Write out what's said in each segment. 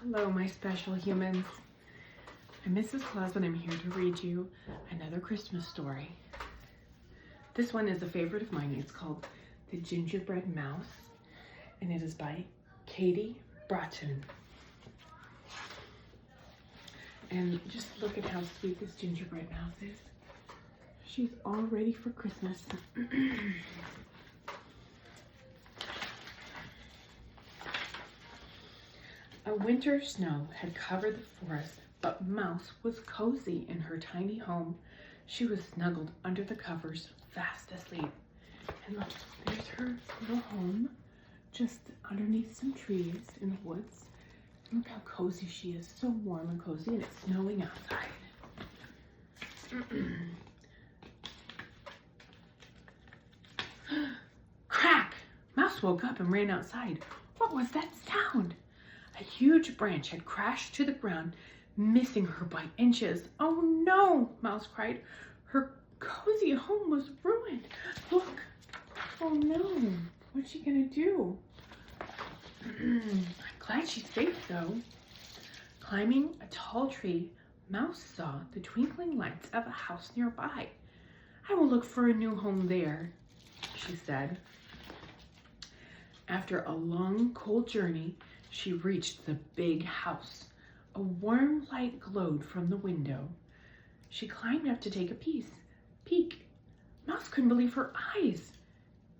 Hello, my special humans. I'm Mrs. Claus and I'm here to read you another Christmas story. This one is a favorite of mine. It's called The Gingerbread Mouse, and it is by Katie Broughton. And just look at how sweet this gingerbread mouse is. She's all ready for Christmas. A winter snow had covered the forest, but Mouse was cozy in her tiny home. She was snuggled under the covers, fast asleep. And look, there's her little home, just underneath some trees in the woods. Look how cozy she is, so warm and cozy, and it's snowing outside. Crack! Mouse woke up and ran outside. What was that sound? A huge branch had crashed to the ground, missing her by inches. Oh no, Mouse cried. Her cozy home was ruined. Look. Oh no, what's she gonna do? I'm glad she's safe though. Climbing a tall tree, Mouse saw the twinkling lights of a house nearby. I will look for a new home there, she said. After a long, cold journey, she reached the big house. A warm light glowed from the window. She climbed up to take a peek. Mouse couldn't believe her eyes.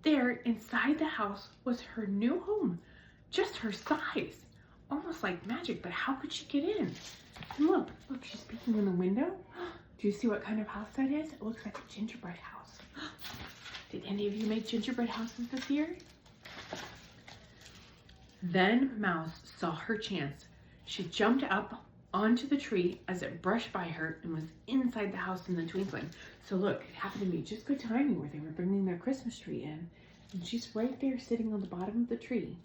There, inside the house, was her new home, just her size, almost like magic, but how could she get in? And look, she's peeking in the window. Do you see what kind of house that is? It looks like a gingerbread house. Did any of you make gingerbread houses this year? Then Mouse saw her chance. She jumped up onto the tree as it brushed by her and was inside the house in the twinkling. So look, it happened to be just good timing where they were bringing their Christmas tree in. And she's right there sitting on the bottom of the tree.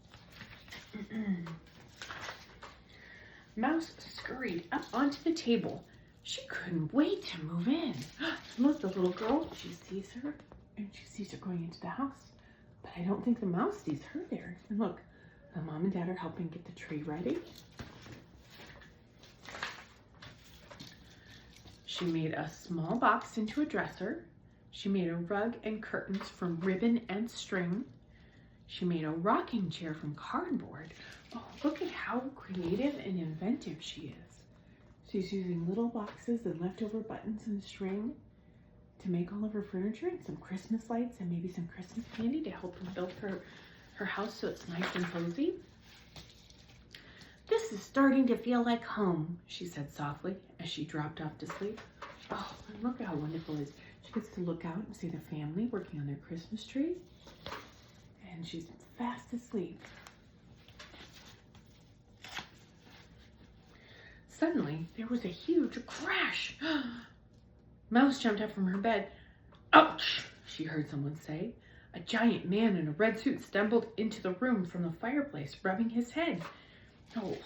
Mouse scurried up onto the table. She couldn't wait to move in. Look, the little girl, she sees her and she sees her going into the house. But I don't think the mouse sees her there. And look, the mom and dad are helping get the tree ready. She made a small box into a dresser. She made a rug and curtains from ribbon and string. She made a rocking chair from cardboard. Oh, look at how creative and inventive she is. She's using little boxes and leftover buttons and string to make all of her furniture and some Christmas lights and maybe some Christmas candy to help her build her house so it's nice and cozy. This is starting to feel like home, she said softly as she dropped off to sleep. Oh, and look how wonderful it is. She gets to look out and see the family working on their Christmas tree. And she's fast asleep. Suddenly, there was a huge crash. Mouse jumped up from her bed. Ouch, she heard someone say. A giant man in a red suit stumbled into the room from the fireplace, rubbing his head. Oh,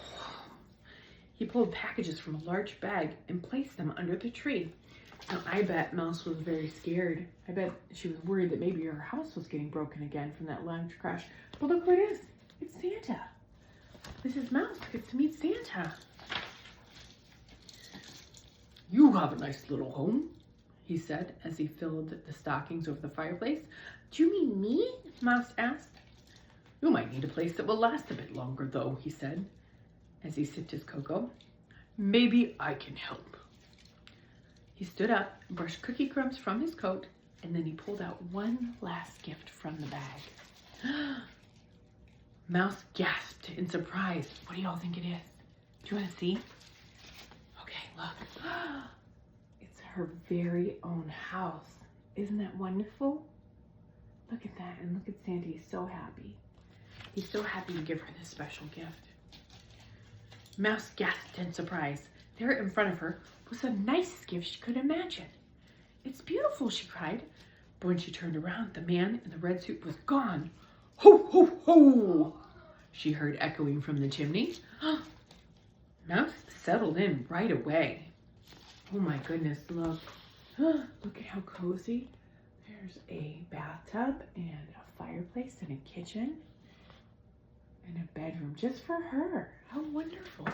he pulled packages from a large bag and placed them under the tree. Now, I bet Mouse was very scared. I bet she was worried that maybe her house was getting broken again from that large crash. But look where it is. It's Santa. Mrs. Mouse gets to meet Santa. You have a nice little home, he said as he filled the stockings over the fireplace. Do you mean me? Mouse asked. You might need a place that will last a bit longer, though, he said as he sipped his cocoa. Maybe I can help. He stood up, brushed cookie crumbs from his coat, and then he pulled out one last gift from the bag. Mouse gasped in surprise. What do y'all think it is? Do you want to see? Okay, look. It's her very own house. Isn't that wonderful? Look at that, and look at Santa. He's so happy. He's so happy to give her this special gift. Mouse gasped in surprise. There in front of her was the nicest gift she could imagine. It's beautiful, she cried. But when she turned around, the man in the red suit was gone. Ho, ho, ho, she heard echoing from the chimney. Mouse settled in right away. Oh my goodness, look. Look at how cozy. There's a bathtub and a fireplace and a kitchen. And a bedroom just for her. How wonderful.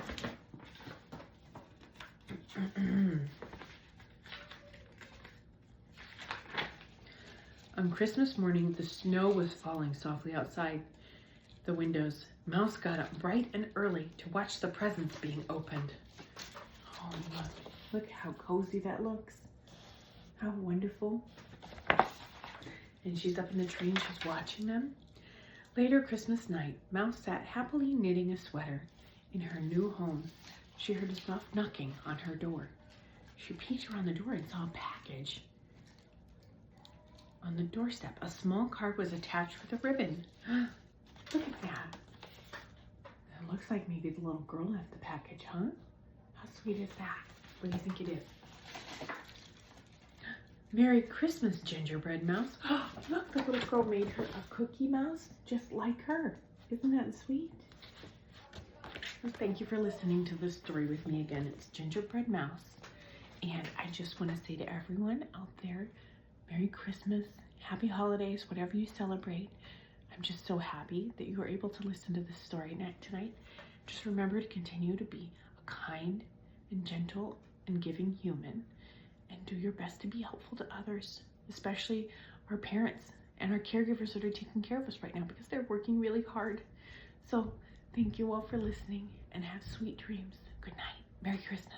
On Christmas morning, the snow was falling softly outside the windows. Mouse got up bright and early to watch the presents being opened. Oh, look how cozy that looks. How wonderful. And she's up in the tree and she's watching them. Later Christmas night, Mouse sat happily knitting a sweater in her new home. She heard a soft knocking on her door. She peeked around the door and saw a package. On the doorstep, a small card was attached with a ribbon. Look at that. It looks like maybe the little girl left the package, huh? How sweet is that? What do you think it is? Merry Christmas, Gingerbread Mouse. Look, the little girl made her a cookie mouse just like her. Isn't that sweet? Well, thank you for listening to this story with me again. It's Gingerbread Mouse. And I just want to say to everyone out there, Merry Christmas, Happy Holidays, whatever you celebrate. I'm just so happy that you were able to listen to this story tonight. Just remember to continue to be a kind and gentle and giving human, and do your best to be helpful to others, especially our parents and our caregivers that are taking care of us right now, because they're working really hard. So thank you all for listening, and have sweet dreams. Good night. Merry Christmas.